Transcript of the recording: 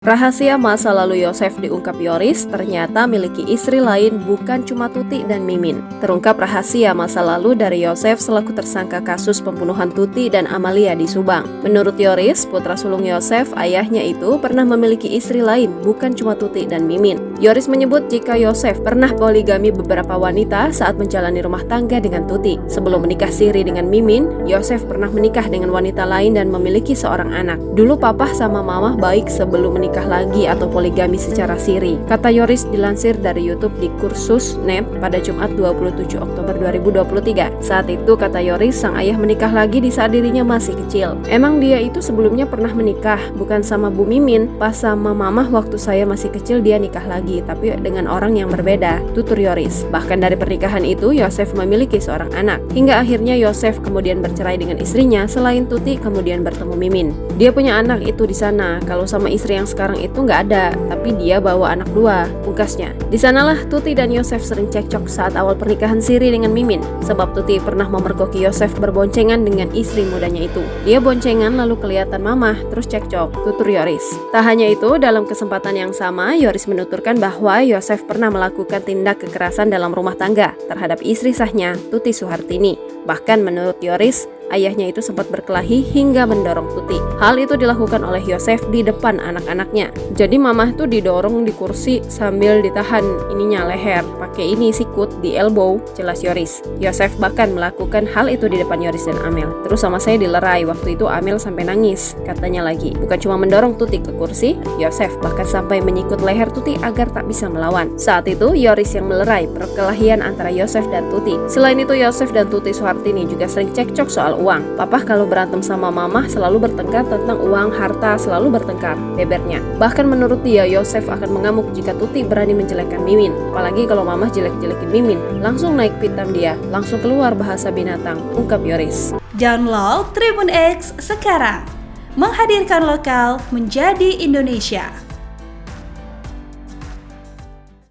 Rahasia masa lalu Yosef diungkap Yoris, ternyata miliki istri lain bukan cuma Tuti dan Mimin. Terungkap rahasia masa lalu dari Yosef selaku tersangka kasus pembunuhan Tuti dan Amalia di Subang. Menurut Yoris, putra sulung Yosef, ayahnya itu pernah memiliki istri lain bukan cuma Tuti dan Mimin. Yoris menyebut jika Yosef pernah poligami beberapa wanita saat menjalani rumah tangga dengan Tuti. Sebelum menikah siri dengan Mimin, Yosef pernah menikah dengan wanita lain dan memiliki seorang anak. Dulu papa sama mama baik sebelum menikah lagi atau poligami secara siri, kata Yoris dilansir dari YouTube di Kursus Net pada Jumat 27 Oktober 2023. Saat itu, kata Yoris, sang ayah menikah lagi di saat dirinya masih kecil. Emang dia itu sebelumnya pernah menikah, bukan sama Bu Mimin, pas sama mamah waktu saya masih kecil dia nikah lagi, tapi dengan orang yang berbeda, tutur Yoris. Bahkan dari pernikahan itu, Yosef memiliki seorang anak. Hingga akhirnya Yosef kemudian bercerai dengan istrinya, selain Tuti kemudian bertemu Mimin. Dia punya anak itu di sana, kalau sama istri yang sekarang itu nggak ada, tapi dia bawa anak dua, pungkasnya. Di sanalah Tuti dan Yosef sering cekcok saat awal pernikahan siri dengan Mimin, sebab Tuti pernah memergoki Yosef berboncengan dengan istri mudanya itu. Dia boncengan lalu kelihatan mamah, terus cekcok, tutur Yoris. Tak hanya itu, dalam kesempatan yang sama, Yoris menuturkan bahwa Yosef pernah melakukan tindak kekerasan dalam rumah tangga terhadap istri sahnya, Tuti Suhartini. Bahkan menurut Yoris, ayahnya itu sempat berkelahi hingga mendorong Tuti. Hal itu dilakukan oleh Yosef di depan anak-anaknya. Jadi mamah tuh didorong di kursi sambil ditahan leher, pakai sikut di elbow, jelas Yoris. Yosef bahkan melakukan hal itu di depan Yoris dan Amel. Terus sama saya dilerai, waktu itu Amel sampai nangis, katanya lagi. Bukan cuma mendorong Tuti ke kursi, Yosef bahkan sampai menyikut leher Tuti agar tak bisa melawan. Saat itu Yoris yang melerai perkelahian antara Yosef dan Tuti. Selain itu, Yosef dan Tuti Suhartini juga sering cekcok soal uang. Papa kalau berantem sama mamah selalu bertengkar tentang uang, harta, selalu bertengkar, bebernya. Bahkan menurut dia, Yosef akan mengamuk jika Tuti berani menjelekkan Mimin. Apalagi kalau mamah jelek-jelekin Mimin, langsung naik pitam dia, langsung keluar bahasa binatang, ungkap Yoris. Download Tribun X sekarang, menghadirkan lokal menjadi Indonesia.